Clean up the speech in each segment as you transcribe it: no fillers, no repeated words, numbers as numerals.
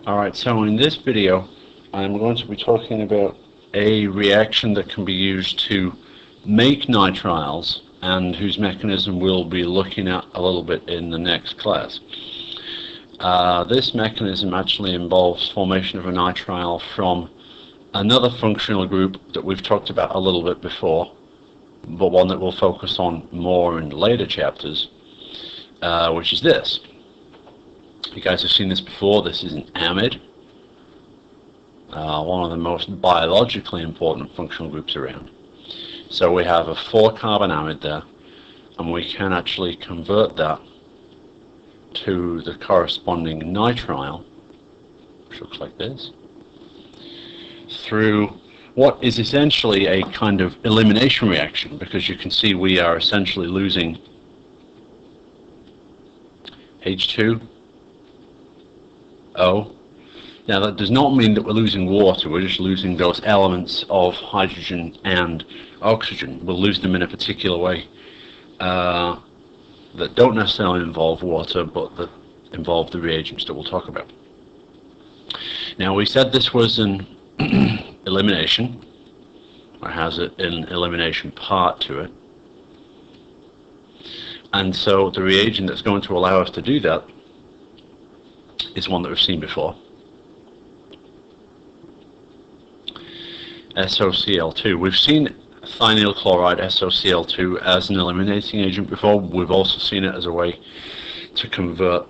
Alright, so in this video I'm going to be talking about a reaction that can be used to make nitriles and whose mechanism we'll be looking at a little bit in the next class. This mechanism actually involves formation of a nitrile from another functional group that we've talked about a little bit before, but one that we'll focus on more in later chapters, which is this. You guys have seen this before. This is an amide, one of the most biologically important functional groups around. So we have a 4-carbon amide there, and we can actually convert that to the corresponding nitrile, which looks like this, through what is essentially a kind of elimination reaction, because you can see we are essentially losing H2O. Now that does not mean that we're losing water, we're just losing those elements of hydrogen and oxygen. We'll lose them in a particular way that don't necessarily involve water, but that involve the reagents that we'll talk about. Now we said this was an elimination, or has an elimination part to it, and so the reagent that's going to allow us to do that is one that we've seen before, SOCl2. We've seen thionyl chloride, SOCl2, as an eliminating agent before. We've also seen it as a way to convert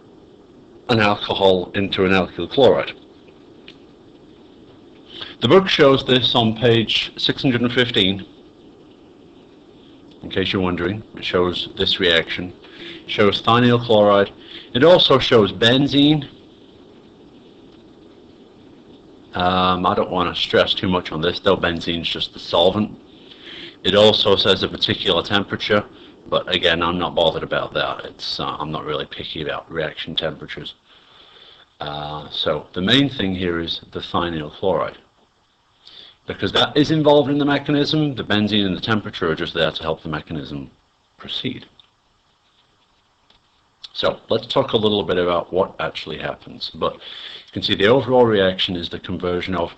an alcohol into an alkyl chloride. The book shows this on page 615, in case you're wondering. It shows this reaction. It shows thionyl chloride. It also shows benzene. I don't want to stress too much on this, though. Benzene is just the solvent. It also says a particular temperature, but again, I'm not bothered about that. I'm not really picky about reaction temperatures. So the main thing here is the thionyl chloride, because that is involved in the mechanism. The benzene and the temperature are just there to help the mechanism proceed. So let's talk a little bit about what actually happens. But you can see the overall reaction is the conversion of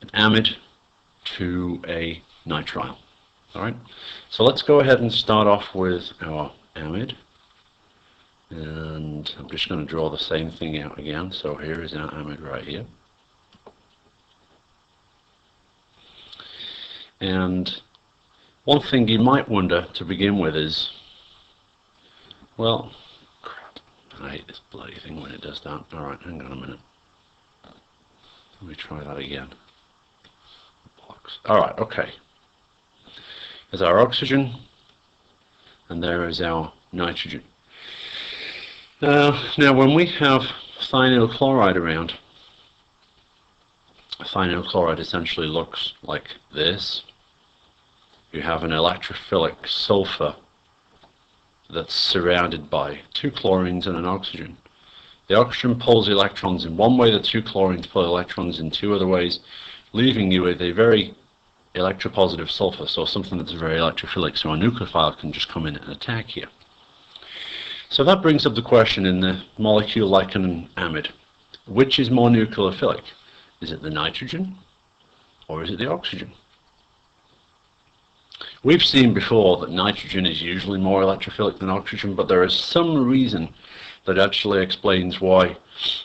an amide to a nitrile. All right. So let's go ahead and start off with our amide. And I'm just going to draw the same thing out again. So here is our amide right here. And one thing you might wonder to begin with is, well, crap, I hate this bloody thing when it does that. Alright, hang on a minute. Let me try that again. Alright, okay. There's our oxygen, and there is our nitrogen. Now when we have thionyl chloride around, thionyl chloride essentially looks like this. You have an electrophilic sulfur that's surrounded by 2 chlorines and an oxygen. The oxygen pulls electrons in one way, the 2 chlorines pull electrons in 2 other ways, leaving you with a very electropositive sulfur, so something that's very electrophilic, so a nucleophile can just come in and attack here. So that brings up the question in the molecule like an amide. Which is more nucleophilic? Is it the nitrogen or is it the oxygen? We've seen before that nitrogen is usually more electrophilic than oxygen, but there is some reason that actually explains why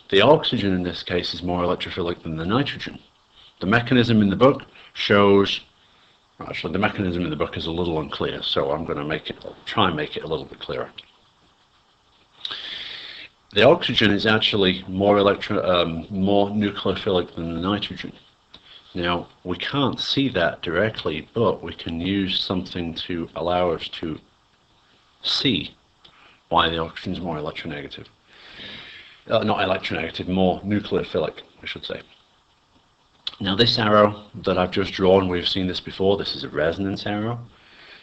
the oxygen in this case is more electrophilic than the nitrogen. The mechanism in the book shows, actually the mechanism in the book is a little unclear, so I'm going to try and make it a little bit clearer. The oxygen is actually more nucleophilic than the nitrogen. Now, we can't see that directly, but we can use something to allow us to see why the oxygen is more electronegative. Not electronegative, more nucleophilic, I should say. Now, this arrow that I've just drawn, we've seen this before. This is a resonance arrow.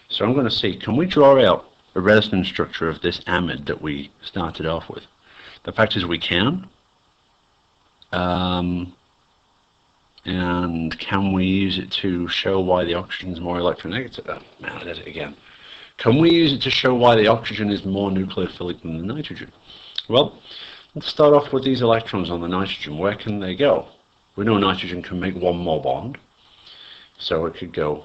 So I'm going to see, can we draw out a resonance structure of this amide that we started off with? The fact is we can. And can we use it to show why the oxygen is more electronegative? Oh, man, I did it again. Can we use it to show why the oxygen is more nucleophilic than the nitrogen? Well, Let's start off with these electrons on the nitrogen. Where can they go? We know nitrogen can make one more bond, so it could go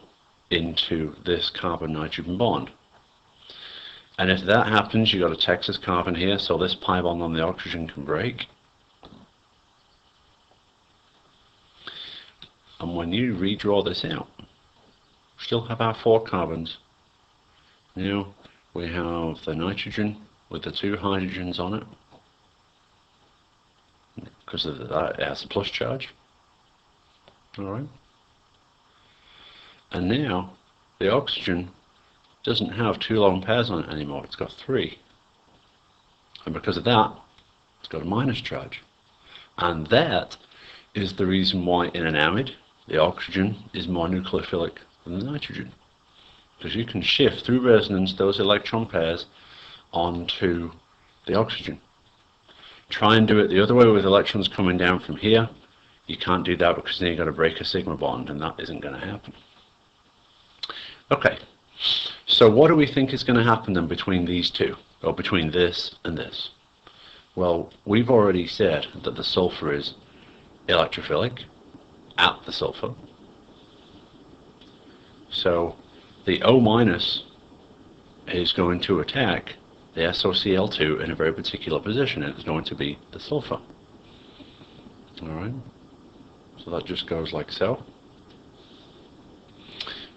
into this carbon-nitrogen bond. And if that happens, you've got a Texas carbon here, so this pi bond on the oxygen can break. And when you redraw this out, we still have our 4 carbons. Now we have the nitrogen with the 2 hydrogens on it, because of that it has a plus charge. Alright. And now the oxygen doesn't have 2 lone pairs on it anymore, it's got 3. And because of that, it's got a minus charge. And that is the reason why in an amide, the oxygen is more nucleophilic than the nitrogen. Because you can shift through resonance those electron pairs onto the oxygen. Try and do it the other way with electrons coming down from here. You can't do that because then you've got to break a sigma bond, and that isn't going to happen. Okay, so what do we think is going to happen then between these two, or between this and this? Well, we've already said that the sulfur is electrophilic at the sulfur. So the O minus is going to attack the SOCl2 in a very particular position. It's going to be the sulfur. Alright, so that just goes like so.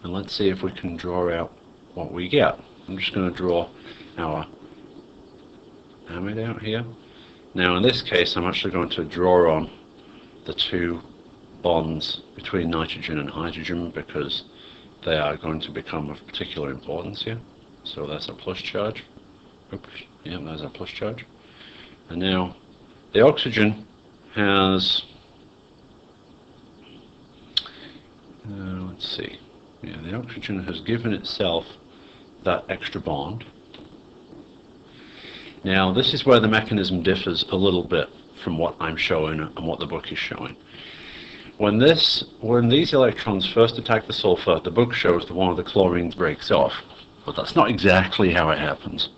And let's see if we can draw out what we get. I'm just going to draw our amide out here. Now in this case I'm actually going to draw on the 2 bonds between nitrogen and hydrogen because they are going to become of particular importance here. So that's a plus charge. Oops, yeah, there's a plus charge. And now the oxygen has, let's see, yeah, the oxygen has given itself that extra bond. Now this is where the mechanism differs a little bit from what I'm showing and what the book is showing. When these electrons first attack the sulfur, the book shows that one of the chlorines breaks off, but that's not exactly how it happens.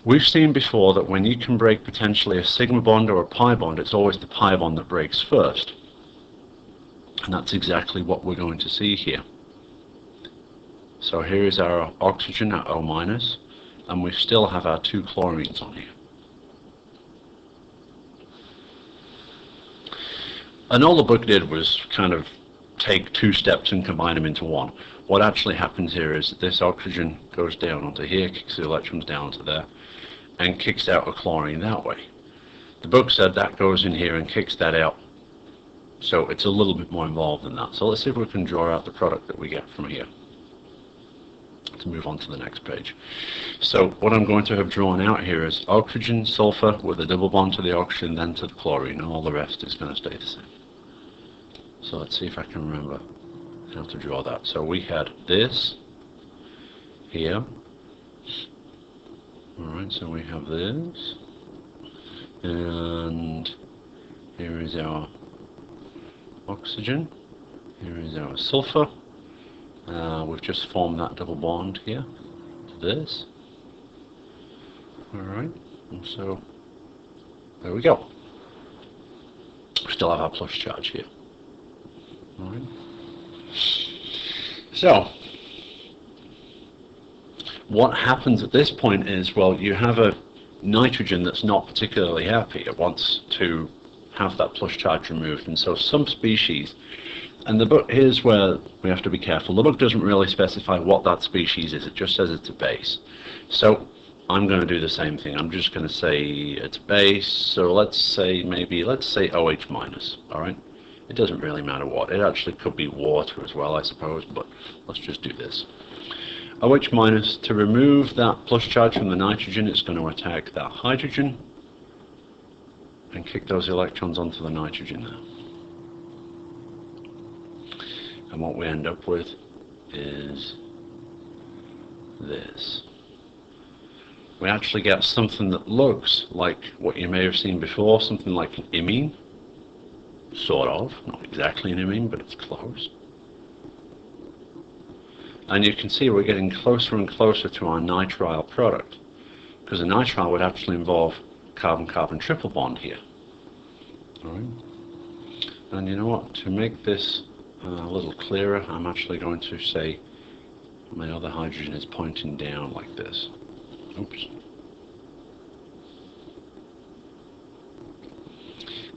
We've seen before that when you can break potentially a sigma bond or a pi bond, it's always the pi bond that breaks first. And that's exactly what we're going to see here. So here is our oxygen at O minus, and we still have our 2 chlorines on here. And all the book did was kind of take 2 steps and combine them into one. What actually happens here is this oxygen goes down onto here, kicks the electrons down to there, and kicks out a chlorine that way. The book said that goes in here and kicks that out. So it's a little bit more involved than that. So let's see if we can draw out the product that we get from here. Let's move on to the next page. So what I'm going to have drawn out here is oxygen, sulfur with a double bond to the oxygen, then to the chlorine, and all the rest is going to stay the same. So let's see if I can remember how to draw that. So we had this here. Alright, so we have this. And here is our oxygen. Here is our sulfur. We've just formed that double bond here to this. Alright, and so there we go. We still have our plus charge here. Alright. So what happens at this point is, well, you have a nitrogen that's not particularly happy. It wants to have that plus charge removed, and so some species, and the book, here's where we have to be careful. The book doesn't really specify what that species is, it just says it's a base. So I'm going to do the same thing. I'm just going to say it's a base, so let's say OH minus, alright? It doesn't really matter what. It actually could be water as well, I suppose, but let's just do this. OH minus, to remove that plus charge from the nitrogen, it's going to attack that hydrogen and kick those electrons onto the nitrogen now. And what we end up with is this. We actually get something that looks like what you may have seen before, something like an imine. Sort of, not exactly an imine, but it's close. And you can see we're getting closer and closer to our nitrile product, because a nitrile would actually involve carbon-carbon triple bond here. All right. And you know what? To make this a little clearer, I'm actually going to say my other hydrogen is pointing down like this. Oops.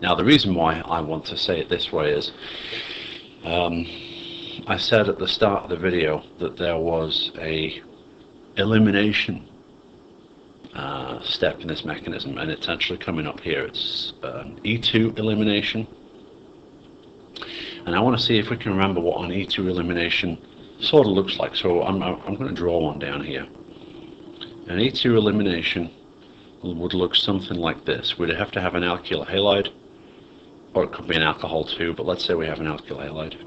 Now the reason why I want to say it this way is I said at the start of the video that there was a elimination step in this mechanism, and it's actually coming up here. It's E2 elimination, and I want to see if we can remember what an E2 elimination sort of looks like. So I'm going to draw one down here. An E2 elimination would look something like this. We'd have to have an alkyl halide, or it could be an alcohol too, but let's say we have an alkyl halide.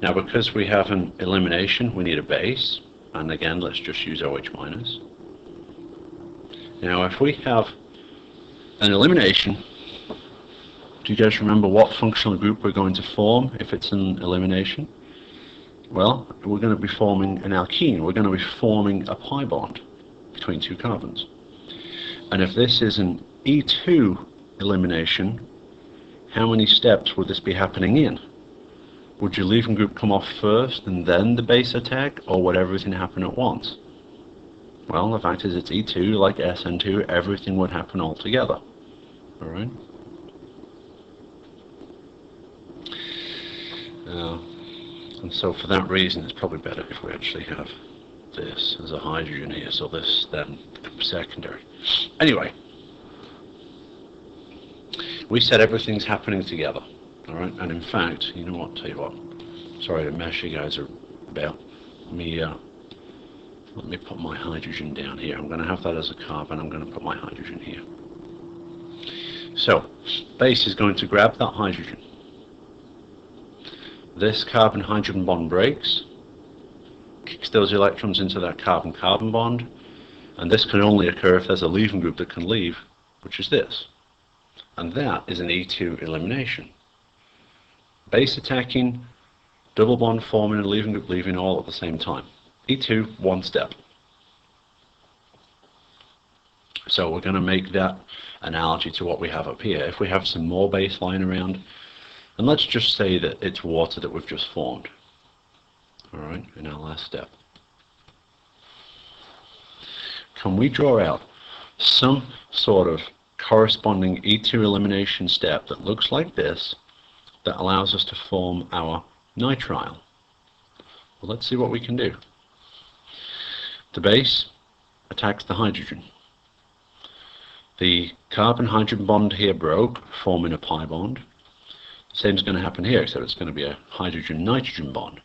Now because we have an elimination, we need a base, and again let's just use OH minus. Now if we have an elimination, do you guys remember what functional group we're going to form if it's an elimination? Well, we're going to be forming an alkene. We're going to be forming a pi bond between two carbons. And if this is an E2 elimination, how many steps would this be happening in? Would your leaving group come off first and then the base attack, or would everything happen at once? Well, the fact is it's E2, like SN2, everything would happen all together. Alright? And so for that reason, it's probably better if we actually have this as a hydrogen here, so this then becomes secondary. Anyway, we said everything's happening together. Alright, and in fact, you know what, tell you what, sorry to mess you guys about. Let me put my hydrogen down here. I'm going to have that as a carbon. I'm going to put my hydrogen here. So, base is going to grab that hydrogen. This carbon-hydrogen bond breaks, kicks those electrons into that carbon-carbon bond, and this can only occur if there's a leaving group that can leave, which is this. And that is an E2 elimination. Base attacking, double bond forming, and leaving group leaving all at the same time. E2, one step. So we're going to make that analogy to what we have up here. If we have some more base lying around, and let's just say that it's water that we've just formed. Alright, in our last step. Can we draw out some sort of corresponding E2 elimination step that looks like this, that allows us to form our nitrile? Well, let's see what we can do. The base attacks the hydrogen. The carbon-hydrogen bond here broke, forming a pi bond. The same is going to happen here, except it's going to be a hydrogen-nitrogen bond.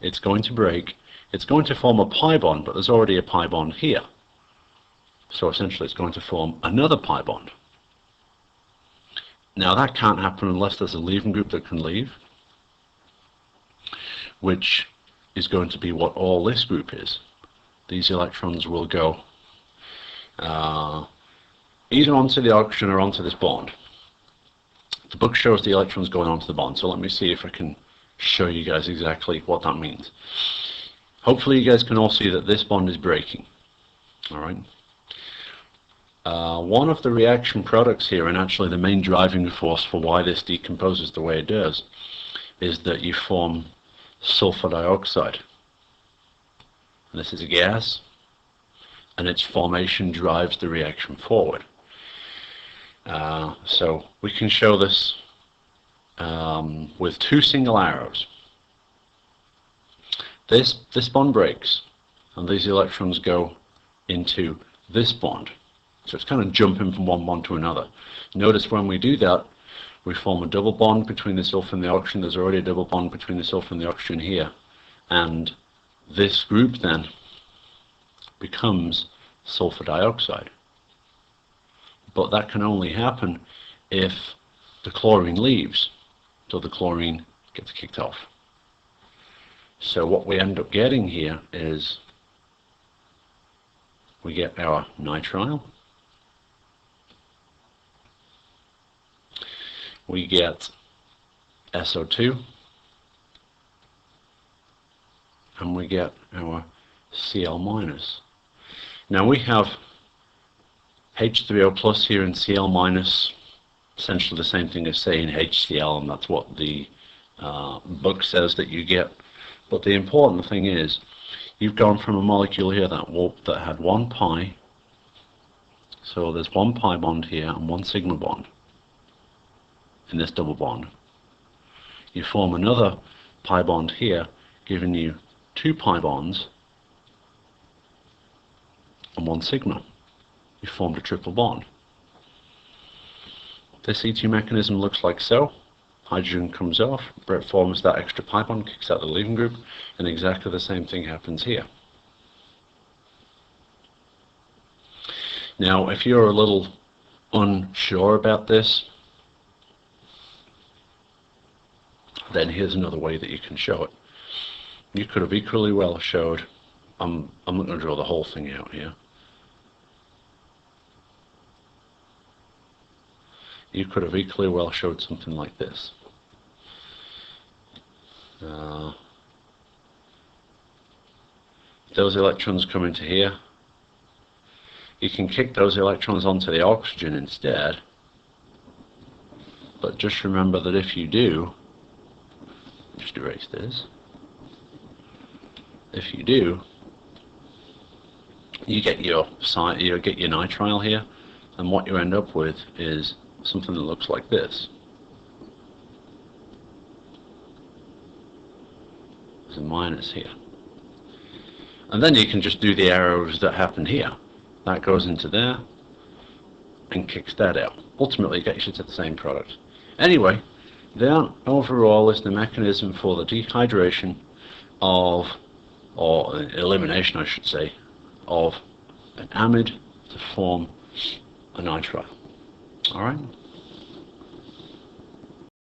It's going to break. It's going to form a pi bond, but there's already a pi bond here. So essentially it's going to form another pi bond. Now that can't happen unless there's a leaving group that can leave, which is going to be what all this group is. These electrons will go either onto the oxygen or onto this bond. The book shows the electrons going onto the bond, so let me see if I can show you guys exactly what that means. Hopefully you guys can all see that this bond is breaking. Alright. One of the reaction products here, and actually the main driving force for why this decomposes the way it does, is that you form sulfur dioxide. And this is a gas, and its formation drives the reaction forward. So we can show this with two single arrows. This bond breaks, and these electrons go into this bond. So it's kind of jumping from one bond to another. Notice when we do that, we form a double bond between the sulfur and the oxygen. There's already a double bond between the sulfur and the oxygen here. And this group then becomes sulfur dioxide. But that can only happen if the chlorine leaves, so the chlorine gets kicked off. So what we end up getting here is we get our nitrile, we get SO2, and we get our Cl-. Now we have H3O plus here and Cl minus, essentially the same thing as saying HCl, and that's what the book says that you get. But the important thing is, you've gone from a molecule here that had one pi, so there's one pi bond here and one sigma bond in this double bond. You form another pi bond here, giving you two pi bonds and one sigma. You formed a triple bond. This E2 mechanism looks like so. Hydrogen comes off, it forms that extra pi bond, kicks out the leaving group, and exactly the same thing happens here. Now, if you're a little unsure about this, then here's another way that you can show it. You could have equally well showed, I'm not going to draw the whole thing out here. You could have equally well showed something like this. Those electrons come into here. You can kick those electrons onto the oxygen instead, but just remember that if you do, just erase this, if you do, you get your nitrile here, and what you end up with is something that looks like this. There's a minus here. And then you can just do the arrows that happen here. That goes into there and kicks that out. Ultimately, it gets you to the same product. Anyway, that overall is the mechanism for the dehydration of, or elimination I should say, of an amide to form a nitrile. Alright?